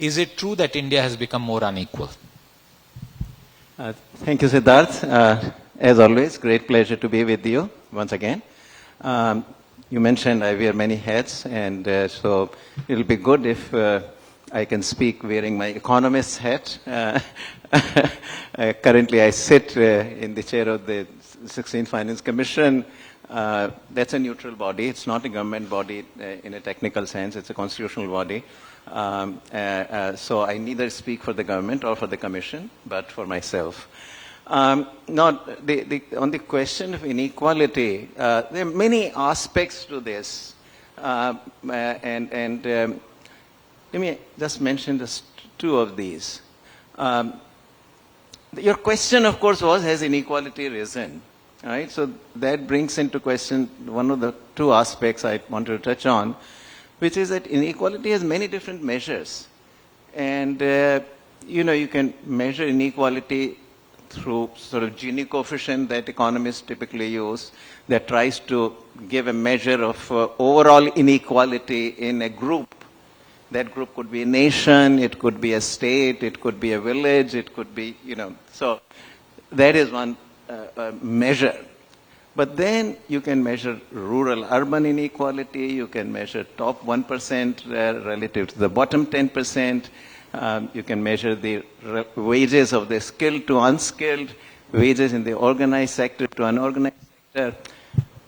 is it true that India has become more unequal? Thank you, Siddharth. As always, great pleasure to be with you once again. You mentioned I wear many hats, and so it'll be good if I can speak wearing my economist hat. Currently, I sit in the chair of the 16th Finance Commission. That's a neutral body. It's not a government body in a technical sense. It's a constitutional body. So I neither speak for the government or for the commission, but for myself. Now, on the question of inequality, there are many aspects to this. Let me just mention just two of these. Your question, of course, was, has inequality risen? Right? So that brings into question one of the two aspects I wanted to touch on, which is that inequality has many different measures. And, you can measure inequality through sort of Gini coefficient that economists typically use that tries to give a measure of overall inequality in a group. That group could be a nation, it could be a state, it could be a village, it could be, So that is one measure. But then you can measure rural-urban inequality, you can measure top 1% relative to the bottom 10%, you can measure the wages of the skilled to unskilled, wages in the organized sector to unorganized sector.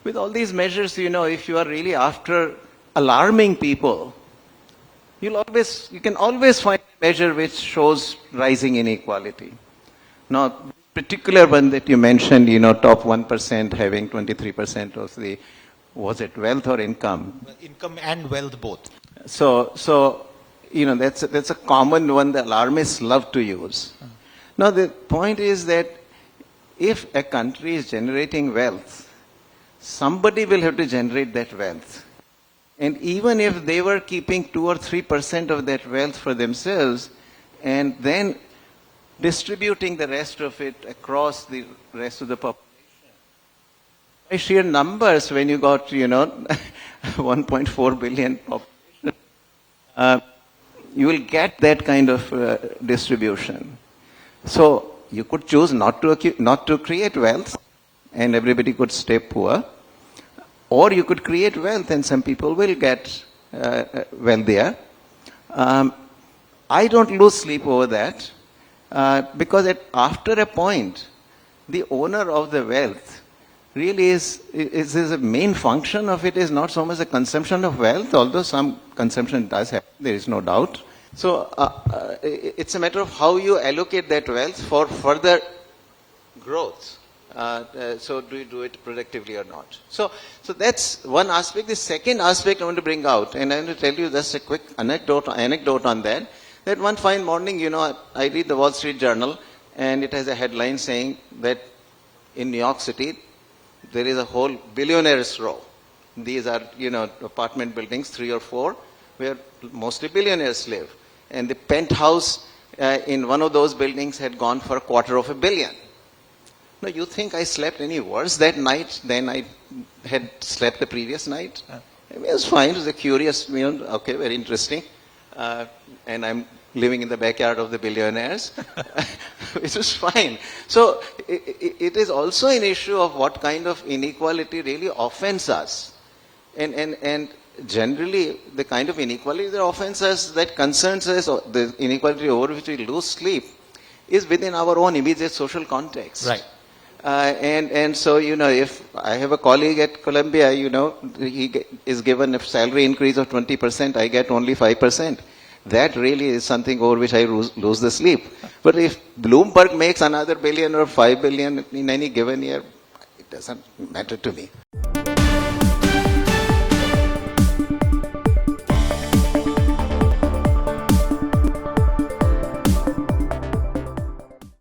With all these measures, if you are really after alarming people, you can always find a measure which shows rising inequality. Now, particular one that you mentioned, top 1% having 23% of the, was it wealth or income? Income and wealth both. So that's a common one the alarmists love to use. Now, the point is that if a country is generating wealth, somebody will have to generate that wealth. And even if they were keeping 2 or 3% of that wealth for themselves and then distributing the rest of it across the rest of the population, by sheer numbers, when you got, 1.4 billion population, you will get that kind of distribution. So you could choose not to create wealth and everybody could stay poor. Or you could create wealth and some people will get wealthier. I don't lose sleep over that because after a point, the owner of the wealth really is the main function of it is not so much the consumption of wealth, although some consumption does happen, there is no doubt. So it's a matter of how you allocate that wealth for further growth. So do you do it productively or not? So that's one aspect. The second aspect I want to bring out, and I want to tell you just a quick anecdote on that one fine morning, I read the Wall Street Journal, and it has a headline saying that in New York City, there is a whole billionaires row. These are, apartment buildings, 3 or 4, where mostly billionaires live. And the penthouse in one of those buildings had gone for $250 million. Now, you think I slept any worse that night than I had slept the previous night? I mean, it was fine. It was a curious, okay, very interesting. And I'm living in the backyard of the billionaires, which was fine. So it is also an issue of what kind of inequality really offends us. And generally, the kind of inequality that offends us, that concerns us, or the inequality over which we lose sleep, is within our own immediate social context. Right. And so, if I have a colleague at Columbia, he is given a salary increase of 20%, I get only 5%. That really is something over which I lose the sleep. But if Bloomberg makes another billion or 5 billion in any given year, it doesn't matter to me.